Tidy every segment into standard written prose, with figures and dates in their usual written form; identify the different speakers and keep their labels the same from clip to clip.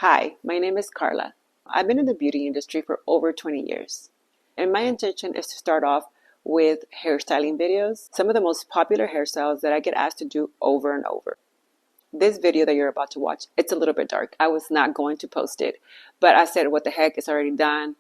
Speaker 1: Hi, my name is Karla. I've been in the beauty industry for over 20 years, and my intention is to start off with hairstyling videos, some of the most popular hairstyles that I get asked to do over and over. This video that you're about to watch, it's a little bit dark. I was not going to post it, but I said, what the heck, it's already done.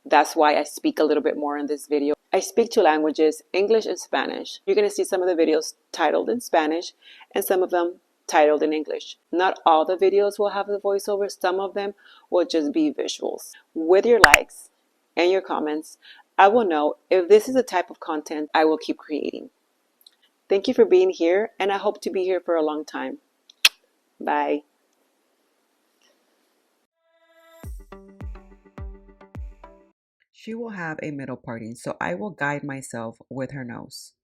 Speaker 1: That's why I speak a little bit more in this video. I speak two languages, English and Spanish. You're going to see some of the videos titled in Spanish and some of them titled in English. Not all the videos will have the voiceover. Some of them will just be visuals. With your likes and your comments, I will know if this is the type of content I will keep creating. Thank you for being here, and I hope to be here for a long time. Bye.
Speaker 2: She will have a middle parting, so I will guide myself with her nose.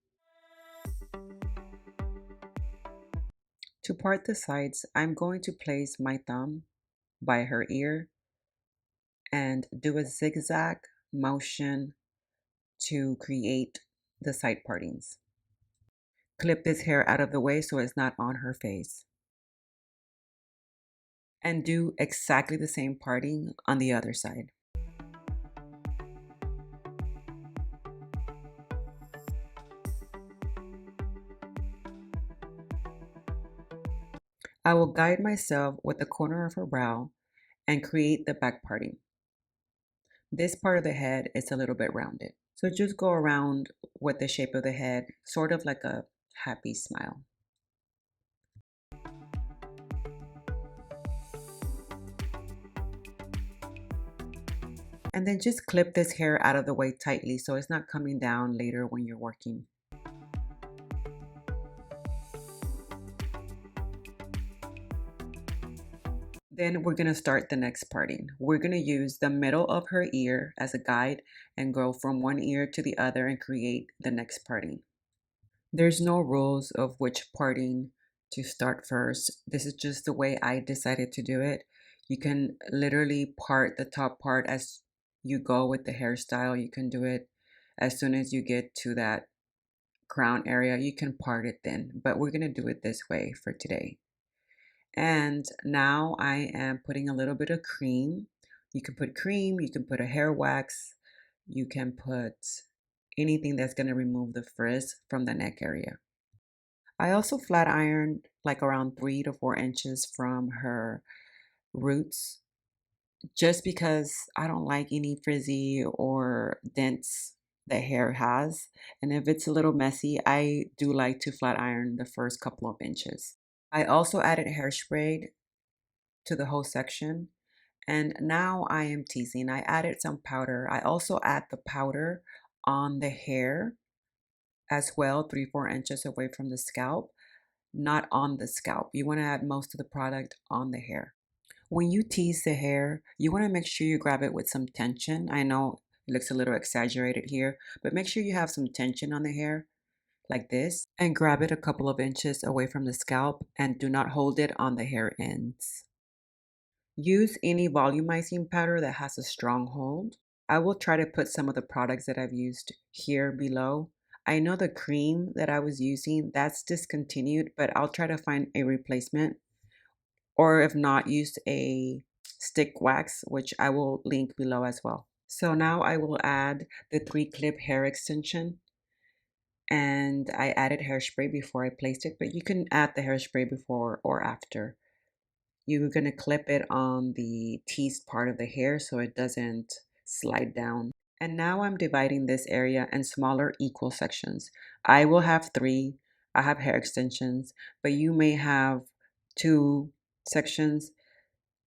Speaker 2: To part the sides, I'm going to place my thumb by her ear and do a zigzag motion to create the side partings. Clip this hair out of the way so it's not on her face. And do exactly the same parting on the other side. I will guide myself with the corner of her brow and create the back parting. This part of the head is a little bit rounded. So just go around with the shape of the head, sort of like a happy smile. And then just clip this hair out of the way tightly so it's not coming down later when you're working. Then we're going to start the next parting. We're going to use the middle of her ear as a guide and go from one ear to the other and create the next parting. There's no rules of which parting to start first. This is just the way I decided to do it. You can literally part the top part as you go with the hairstyle. You can do it as soon as you get to that crown area. You can part it then, but we're going to do it this way for today. And now I am putting a little bit of cream. You can put cream, you can put a hair wax, you can put anything that's going to remove the frizz from the neck area. I also flat ironed like around 3 to 4 inches from her roots, just because I don't like any frizzy or dents the hair has. And if it's a little messy, I do like to flat iron the first couple of inches. I also added hairspray to the whole section. And now I am teasing. I added some powder. I also add the powder on the hair as well, 3-4 inches away from the scalp, not on the scalp. You want to add most of the product on the hair. When you tease the hair, you want to make sure you grab it with some tension. I know it looks a little exaggerated here, but make sure you have some tension on the hair like this and grab it a couple of inches away from the scalp and do not hold it on the hair ends. Use any volumizing powder that has a strong hold. I will try to put some of the products that I've used here below. I know the cream that I was using, that's discontinued, but I'll try to find a replacement. Or if not, use a stick wax, which I will link below as well. So now I will add the 3-clip hair extension. And I added hairspray before I placed it, but you can add the hairspray before or after. You're going to clip it on the teased part of the hair so it doesn't slide down. And now I'm dividing this area in smaller equal sections. I will have 3. I have hair extensions, but you may have 2 sections.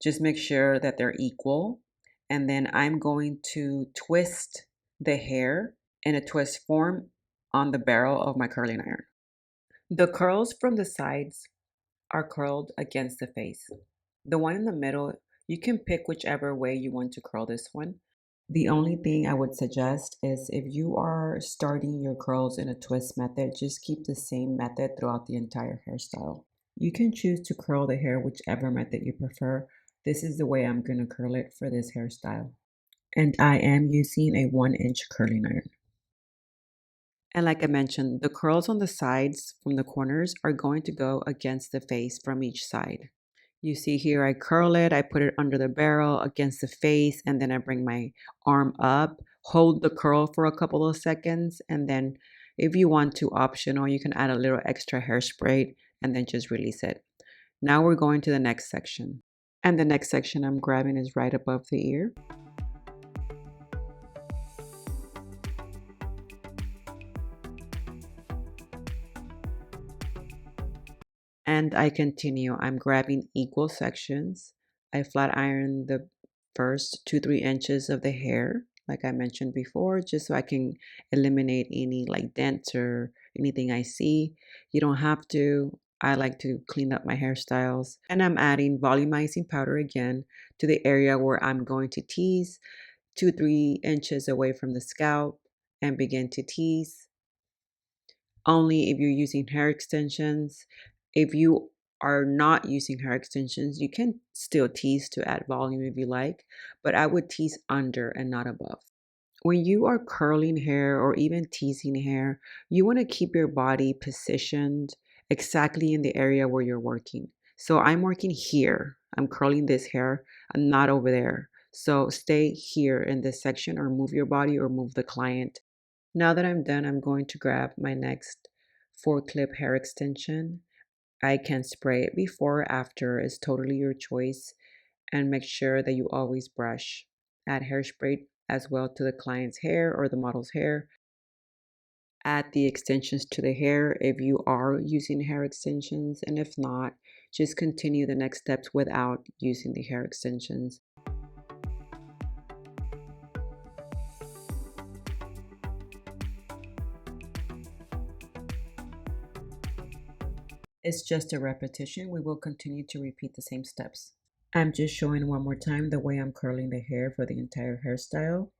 Speaker 2: Just make sure that they're equal. And then I'm going to twist the hair in a twist form on the barrel of my curling iron. The curls from the sides are curled against the face. The one in the middle, you can pick whichever way you want to curl this one. The only thing I would suggest is if you are starting your curls in a twist method, just keep the same method throughout the entire hairstyle. You can choose to curl the hair whichever method you prefer. This is the way I'm going to curl it for this hairstyle. And I am using a 1-inch curling iron. And like I mentioned, the curls on the sides from the corners are going to go against the face from each side. You see here, I curl it, I put it under the barrel against the face, and then I bring my arm up, hold the curl for a couple of seconds, and then if you want to, optional, you can add a little extra hairspray and then just release it. Now we're going to the next section. And the next section I'm grabbing is right above the ear. And I continue. I'm grabbing equal sections. I flat iron the first 2-3 inches of the hair, like I mentioned before, just so I can eliminate any like dents or anything I see. You don't have to. I like to clean up my hairstyles. And I'm adding volumizing powder again to the area where I'm going to tease 2-3 inches away from the scalp and begin to tease. Only if you're using hair extensions. If you are not using hair extensions, you can still tease to add volume if you like, but I would tease under and not above. When you are curling hair or even teasing hair, you want to keep your body positioned exactly in the area where you're working. So I'm working here. I'm curling this hair. I'm not over there. So stay here in this section or move your body or move the client. Now that I'm done, I'm going to grab my next 4-clip hair extension. I can spray it before or after, it's totally your choice. And make sure that you always brush. Add hairspray as well to the client's hair or the model's hair. Add the extensions to the hair if you are using hair extensions, and if not, just continue the next steps without using the hair extensions. It's just a repetition. We will continue to repeat the same steps. I'm just showing one more time the way I'm curling the hair for the entire hairstyle.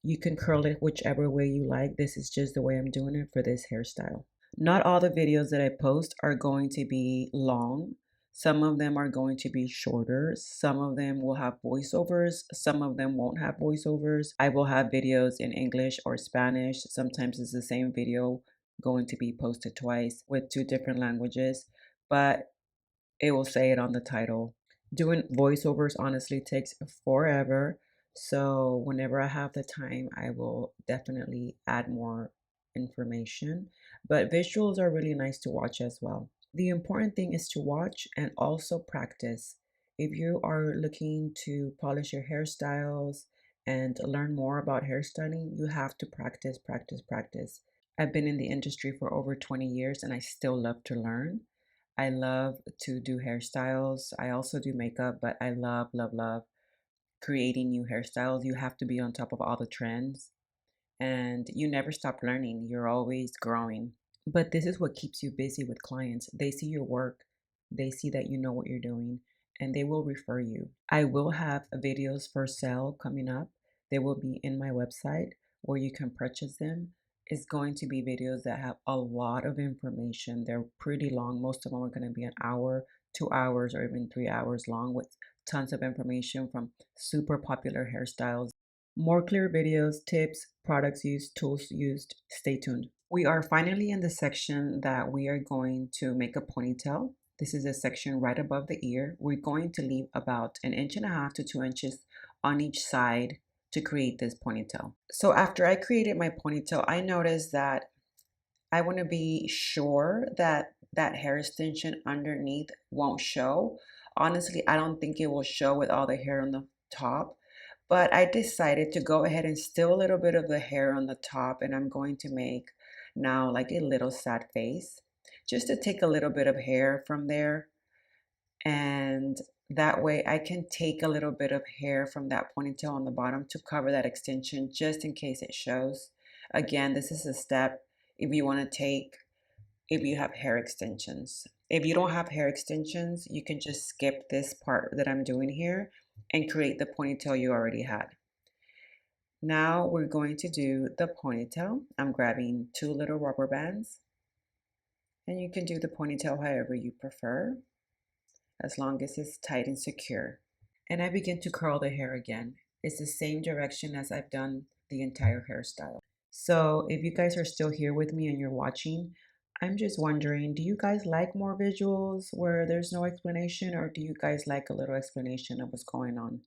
Speaker 2: You can curl it whichever way you like. This is just the way I'm doing it for this hairstyle. Not all the videos that I post are going to be long. Some of them are going to be shorter. Some of them will have voiceovers. Some of them won't have voiceovers. I will have videos in English or Spanish. Sometimes it's the same video going to be posted twice with 2 different languages, but it will say it on the title. Doing voiceovers honestly takes forever. So whenever I have the time, I will definitely add more information. But visuals are really nice to watch as well. The important thing is to watch and also practice. If you are looking to polish your hairstyles and learn more about hairstyling, you have to practice, practice, practice. I've been in the industry for over 20 years and I still love to learn. I love to do hairstyles. I also do makeup, but I love, love, love creating new hairstyles. You have to be on top of all the trends and you never stop learning. You're always growing. But this is what keeps you busy with clients. They see your work, they see that you know what you're doing, and they will refer you. I will have videos for sale coming up. They will be in my website where you can purchase them. It's going to be videos that have a lot of information. They're pretty long. Most of them are going to be an hour, 2 hours, or even 3 hours long with tons of information from super popular hairstyles. More clear videos, tips, products used, tools used. Stay tuned. We are finally in the section that we are going to make a ponytail. This is a section right above the ear. We're going to leave about 1.5 to 2 inches on each side to create this ponytail. So after I created my ponytail, I noticed that I want to be sure that that hair extension underneath won't show. Honestly, I don't think it will show with all the hair on the top, but I decided to go ahead and still a little bit of the hair on the top, and I'm going to make now like a little sad face just to take a little bit of hair from there, and that way I can take a little bit of hair from that ponytail on the bottom to cover that extension just in case it shows. Again, this is a step if you want to take if you have hair extensions. If you don't have hair extensions, you can just skip this part that I'm doing here and create the ponytail you already had. Now we're going to do the ponytail. I'm grabbing 2 little rubber bands, and you can do the ponytail however you prefer, as long as it's tight and secure. And I begin to curl the hair again. It's the same direction as I've done the entire hairstyle. So if you guys are still here with me and you're watching, I'm just wondering, do you guys like more visuals where there's no explanation, or do you guys like a little explanation of what's going on?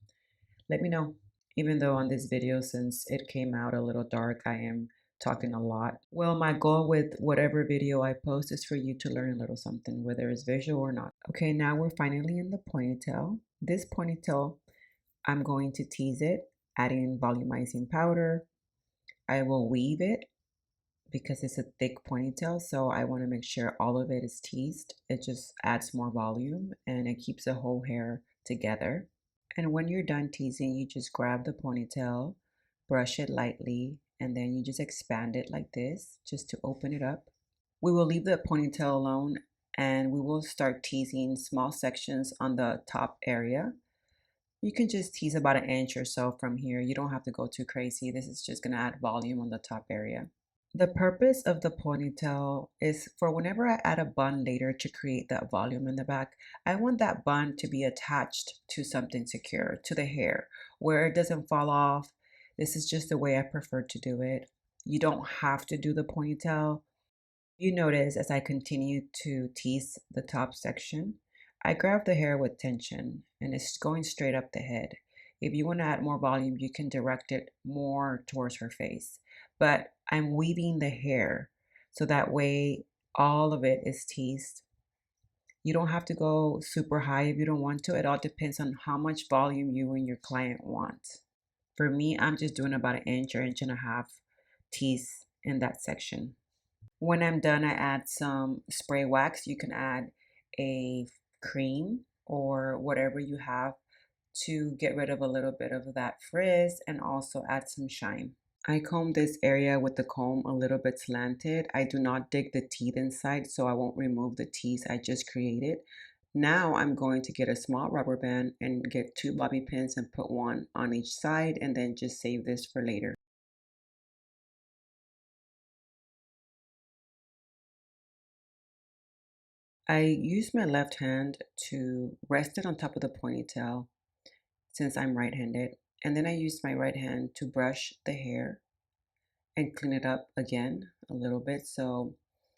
Speaker 2: Let me know. Even though on this video, since it came out a little dark, I am talking a lot. Well, my goal with whatever video I post is for you to learn a little something, whether it's visual or not. Okay, now we're finally in the ponytail. This ponytail, I'm going to tease it, adding volumizing powder. I will weave it because it's a thick ponytail, so I want to make sure all of it is teased. It just adds more volume and it keeps the whole hair together. And when you're done teasing, you just grab the ponytail, brush it lightly, and then you just expand it like this just to open it up. We will leave the ponytail alone and we will start teasing small sections on the top area. You can just tease about an inch or so from here. You don't have to go too crazy. This is just gonna add volume on the top area. The purpose of the ponytail is for whenever I add a bun later to create that volume in the back, I want that bun to be attached to something secure, to the hair, where it doesn't fall off. This is just the way I prefer to do it. You don't have to do the ponytail. You notice as I continue to tease the top section, I grab the hair with tension and it's going straight up the head. If you want to add more volume, you can direct it more towards her face. But I'm weaving the hair so that way all of it is teased. You don't have to go super high if you don't want to. It all depends on how much volume you and your client want. For me, I'm just doing about an inch or inch and a half tease in that section. When I'm done, I add some spray wax. You can add a cream or whatever you have to get rid of a little bit of that frizz and also add some shine. I comb this area with the comb a little bit slanted. I do not dig the teeth inside, so I won't remove the teeth I just created. Now I'm going to get a small rubber band and get 2 bobby pins and put one on each side and then just save this for later. I use my left hand to rest it on top of the ponytail since I'm right-handed. And then I use my right hand to brush the hair and clean it up again a little bit so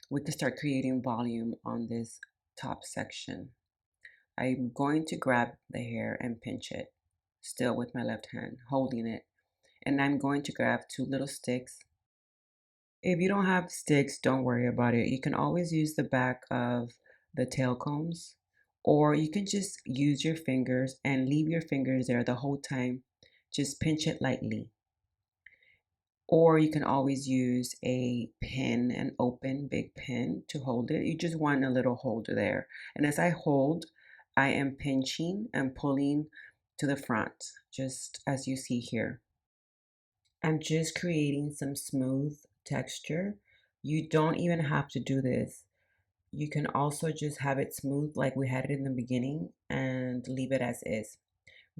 Speaker 2: we can start creating volume on this top section. I'm going to grab the hair and pinch it, still with my left hand, holding it. And I'm going to grab 2 little sticks. If you don't have sticks, don't worry about it. You can always use the back of the tail combs, or you can just use your fingers and leave your fingers there the whole time. Just pinch it lightly. Or you can always use a pin, an open big pin to hold it. You just want a little holder there. And as I hold, I am pinching and pulling to the front, just as you see here. I'm just creating some smooth texture. You don't even have to do this. You can also just have it smooth like we had it in the beginning and leave it as is.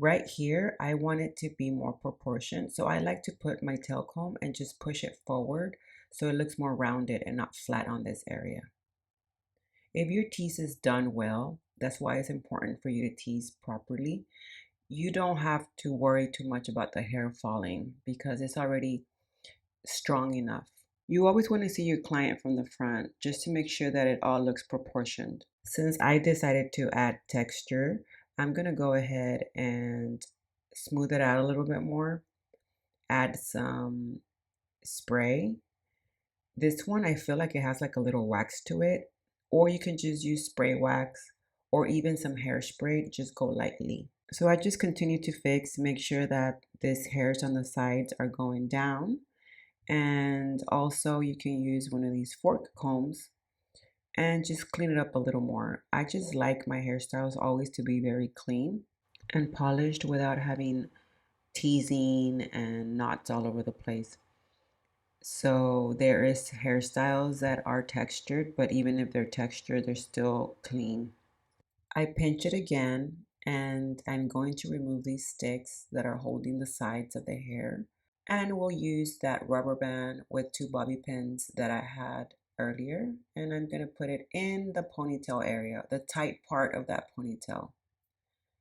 Speaker 2: Right here, I want it to be more proportioned. So I like to put my tail comb and just push it forward so it looks more rounded and not flat on this area. If your tease is done well, that's why it's important for you to tease properly. You don't have to worry too much about the hair falling because it's already strong enough. You always want to see your client from the front just to make sure that it all looks proportioned. Since I decided to add texture, I'm going to go ahead and smooth it out a little bit more. Add some spray. This one, I feel like it has like a little wax to it. Or you can just use spray wax or even some hairspray, just go lightly. So I just continue to fix, make sure that these hairs on the sides are going down. And also you can use one of these fork combs and just clean it up a little more. I just like my hairstyles always to be very clean and polished without having teasing and knots all over the place. So there is hairstyles that are textured, but even if they're textured, they're still clean. I pinch it again and I'm going to remove these sticks that are holding the sides of the hair. And we'll use that rubber band with 2 bobby pins that I had earlier. And I'm going to put it in the ponytail area, the tight part of that ponytail.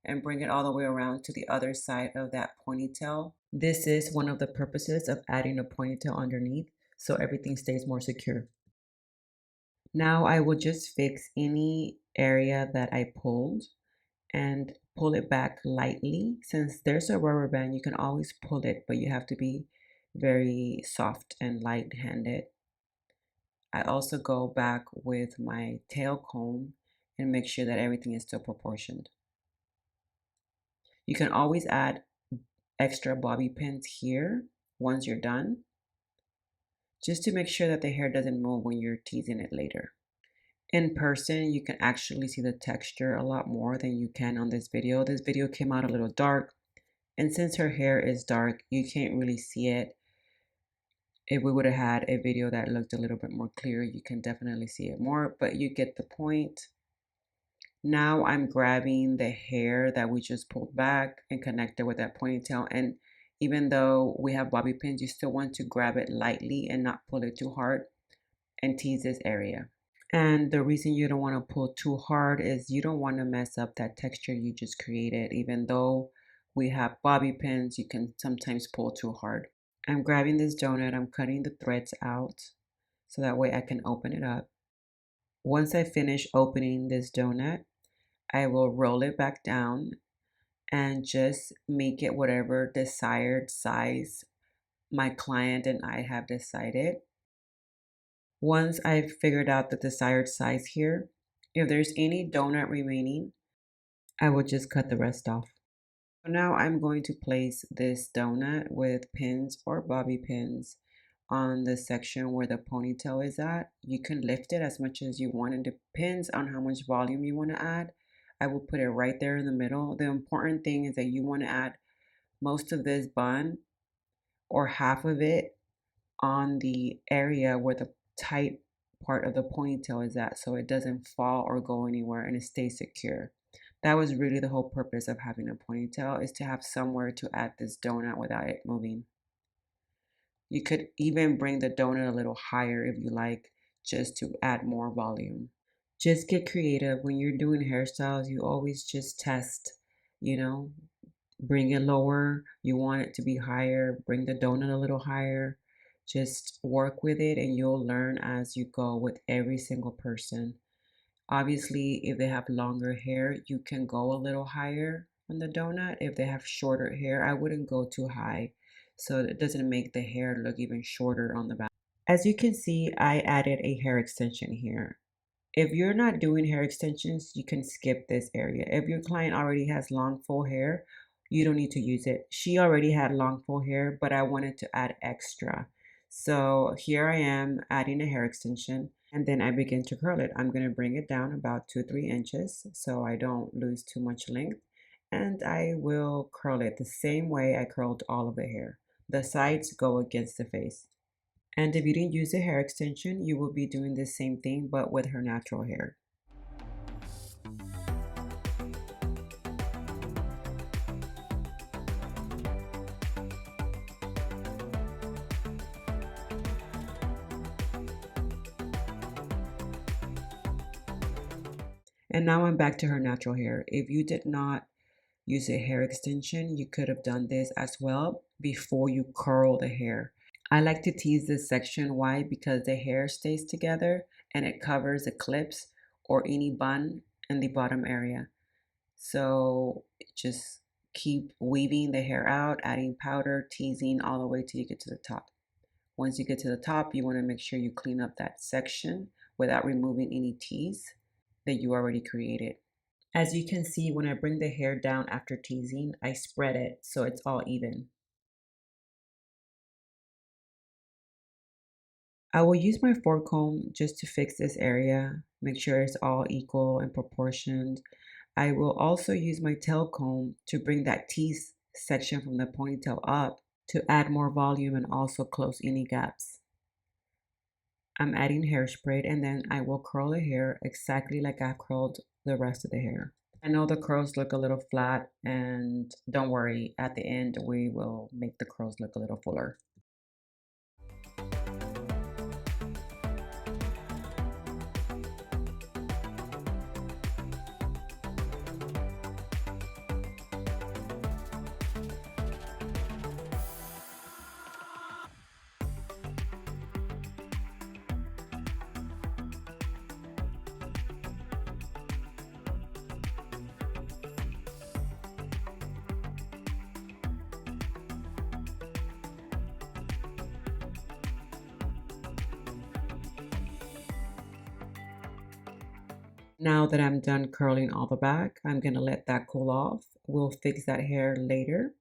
Speaker 2: And bring it all the way around to the other side of that ponytail. This is one of the purposes of adding a ponytail underneath so everything stays more secure. Now I will just fix any area that I pulled and pull it back lightly. Since there's a rubber band, you can always pull it, but you have to be very soft and light-handed. I also go back with my tail comb and make sure that everything is still proportioned. You can always add extra bobby pins here once you're done, just to make sure that the hair doesn't move when you're teasing it later. In person, you can actually see the texture a lot more than you can on this video. This video came out a little dark, and since her hair is dark, you can't really see it. If we would have had a video that looked a little bit more clear, you can definitely see it more, but you get the point. Now I'm grabbing the hair that we just pulled back and connect it with that ponytail. And even though we have bobby pins, you still want to grab it lightly and not pull it too hard and tease this area. And the reason you don't want to pull too hard is you don't want to mess up that texture you just created. Even though we have bobby pins, you can sometimes pull too hard. I'm grabbing this donut, I'm cutting the threads out so that way I can open it up. Once I finish opening this donut, I will roll it back down and just make it whatever desired size my client and I have decided. Once I've figured out the desired size here, if there's any donut remaining, I will just cut the rest off. So now I'm going to place this donut with pins or bobby pins on the section where the ponytail is at. You can lift it as much as you want. It depends on how much volume you want to add. I will put it right there in the middle. The important thing is that you want to add most of this bun or half of it on the area where the tight part of the ponytail is at, so it doesn't fall or go anywhere and it stays secure. That was really the whole purpose of having a ponytail, is to have somewhere to add this donut without it moving. You could even bring the donut a little higher if you like, just to add more volume. Just get creative. When you're doing hairstyles, you always just test, you know, bring it lower. You want it to be higher, bring the donut a little higher. Just work with it and you'll learn as you go with every single person. Obviously, if they have longer hair, you can go a little higher on the donut. If they have shorter hair, I wouldn't go too high, so it doesn't make the hair look even shorter on the back. As you can see, I added a hair extension here. If you're not doing hair extensions, you can skip this area. If your client already has long full hair, you don't need to use it. She already had long full hair, but I wanted to add extra. So here I am adding a hair extension, and then I begin to curl it. I'm going to bring it down about 2-3 inches so I don't lose too much length. And I will curl it the same way I curled all of the hair. The sides go against the face. And if you didn't use a hair extension, you will be doing the same thing but with her natural hair. And now I'm back to her natural hair. If you did not use a hair extension, you could have done this as well before you curl the hair. I like to tease this section. Why? Because the hair stays together and it covers the clips or any bun in the bottom area. So just keep weaving the hair out, adding powder, teasing all the way till you get to the top. Once you get to the top, you want to make sure you clean up that section without removing any tease that you already created. As you can see, when I bring the hair down after teasing, I spread it so it's all even. I will use my fork comb just to fix this area, make sure it's all equal and proportioned. I will also use my tail comb to bring that tease section from the ponytail up to add more volume and also close any gaps. I'm adding hairspray and then I will curl the hair exactly like I've curled the rest of the hair. I know the curls look a little flat, and don't worry, at the end we will make the curls look a little fuller. Now that I'm done curling all the back, I'm going to let that cool off. We'll fix that hair later.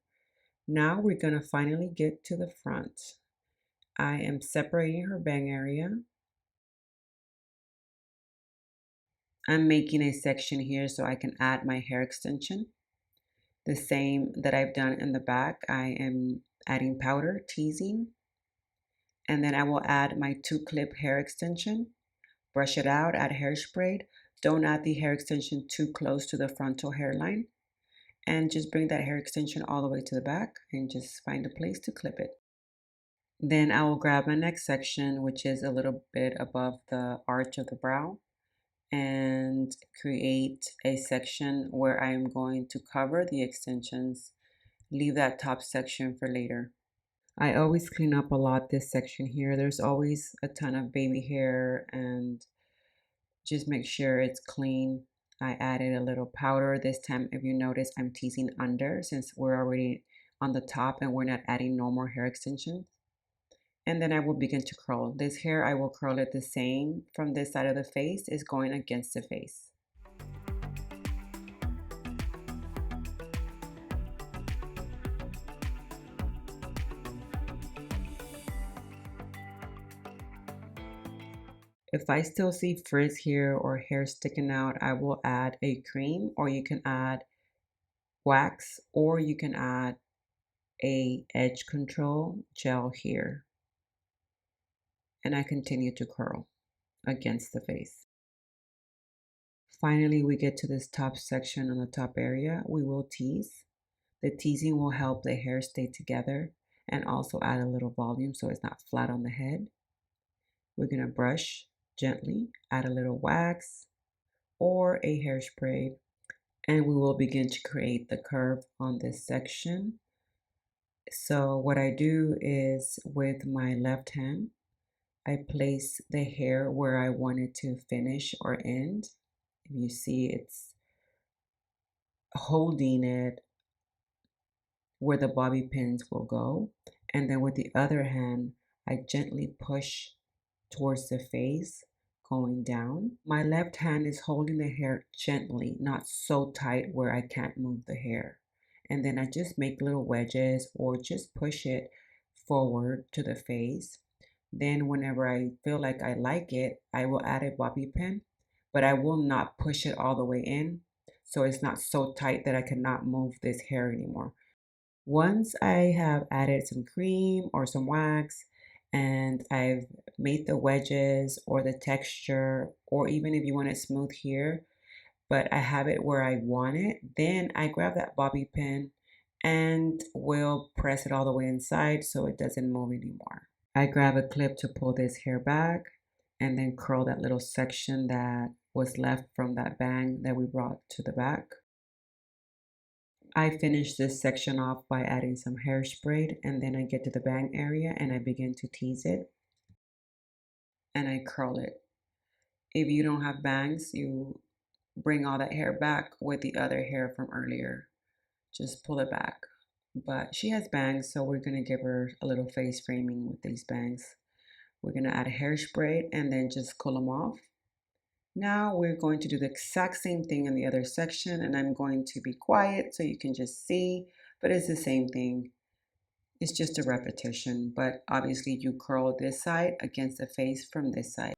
Speaker 2: Now we're going to finally get to the front. I am separating her bang area. I'm making a section here so I can add my hair extension. The same that I've done in the back, I am adding powder, teasing, and then I will add my 2-clip hair extension. Brush it out, add hairspray. Don't add the hair extension too close to the frontal hairline. And just bring that hair extension all the way to the back and just find a place to clip it. Then I will grab my next section, which is a little bit above the arch of the brow, and create a section where I am going to cover the extensions. Leave that top section for later. I always clean up a lot this section here. There's always a ton of baby hair, and just make sure it's clean. I added a little powder this time. If you notice, I'm teasing under since we're already on the top and we're not adding no more hair extensions. And then I will begin to curl. This hair, I will curl it the same from this side of the face is going against the face. If I still see frizz here or hair sticking out, I will add a cream, or you can add wax, or you can add a edge control gel here. And I continue to curl against the face. Finally, we get to this top section on the top area. We will tease. The teasing will help the hair stay together and also add a little volume so it's not flat on the head. We're going to brush gently, add a little wax or a hairspray, and we will begin to create the curve on this section. So what I do is with my left hand, I place the hair where I want it to finish or end. If you see, it's holding it where the bobby pins will go. And then with the other hand, I gently push towards the face, going down. My left hand is holding the hair gently, not so tight where I can't move the hair. And then I just make little wedges or just push it forward to the face. Then whenever I feel like I like it, I will add a bobby pin, but I will not push it all the way in. So it's not so tight that I cannot move this hair anymore. Once I have added some cream or some wax and I've made the wedges or the texture, or even if you want it smooth here, but I have it where I want it, then I grab that bobby pin and will press it all the way inside so it doesn't move anymore. I grab a clip to pull this hair back and then curl that little section that was left from that bang that we brought to the back. I finish this section off by adding some hairspray, and then I get to the bang area and I begin to tease it and I curl it. If you don't have bangs, you bring all that hair back with the other hair from earlier. Just pull it back. But she has bangs, so we're gonna give her a little face framing with these bangs. We're gonna add hairspray and then just cool them off. Now we're going to do the exact same thing in the other section, and I'm going to be quiet so you can just see, but it's the same thing. It's just a repetition, but obviously you curl this side against the face from this side.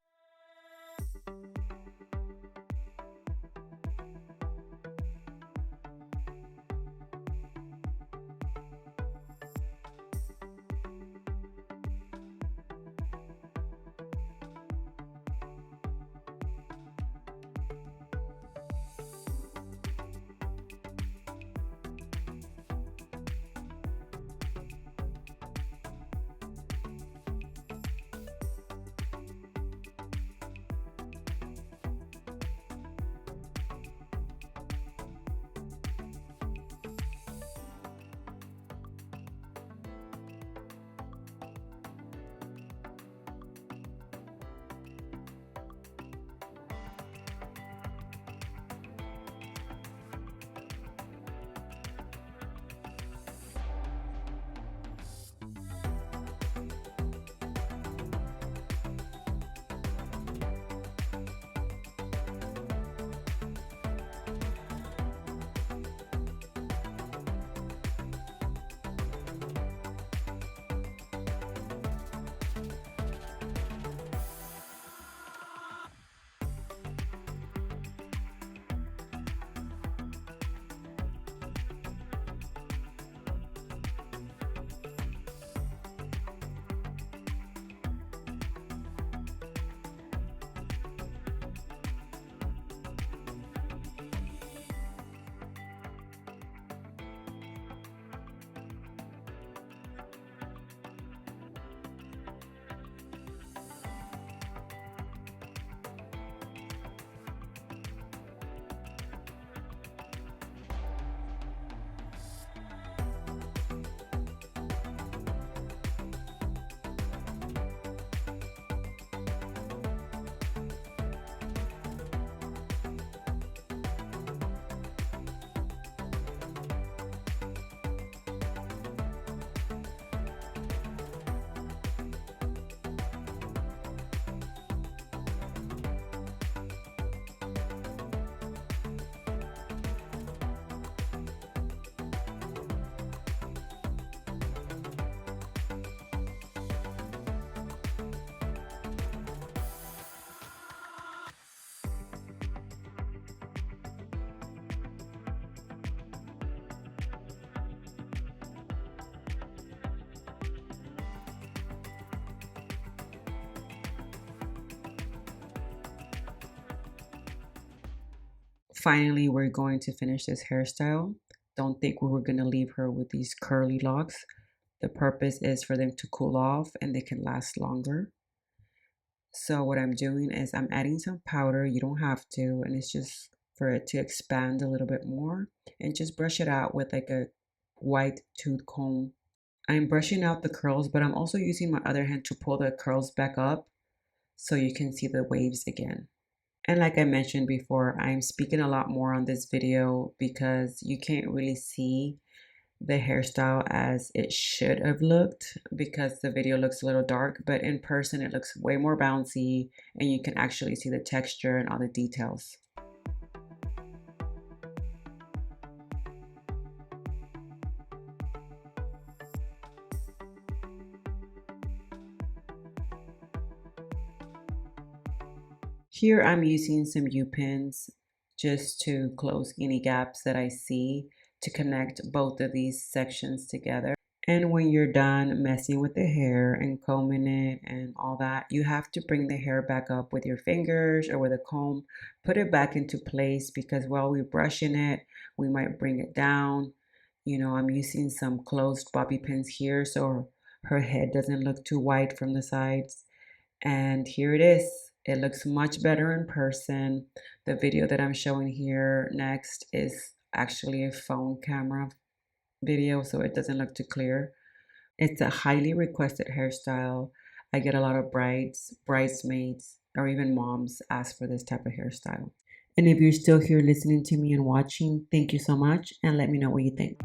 Speaker 2: Finally, we're going to finish this hairstyle. Don't think we were going to leave her with these curly locks. The purpose is for them to cool off and they can last longer. So what I'm doing is I'm adding some powder. You don't have to, and it's just for it to expand a little bit more, and just brush it out with like a white tooth comb. I'm brushing out the curls, but I'm also using my other hand to pull the curls back up so you can see the waves again. And like I mentioned before, I'm speaking a lot more on this video because you can't really see the hairstyle as it should have looked because the video looks a little dark, but in person it looks way more bouncy and you can actually see the texture and all the details. Here I'm using some U-pins just to close any gaps that I see to connect both of these sections together. And when you're done messing with the hair and combing it and all that, you have to bring the hair back up with your fingers or with a comb, put it back into place because while we're brushing it, we might bring it down. You know, I'm using some closed bobby pins here so her head doesn't look too wide from the sides. And here it is. It looks much better in person. The video that I'm showing here next is actually a phone camera video, so it doesn't look too clear. It's a highly requested hairstyle. I get a lot of brides, bridesmaids, or even moms ask for this type of hairstyle. And if you're still here listening to me and watching, thank you so much, and let me know what you think.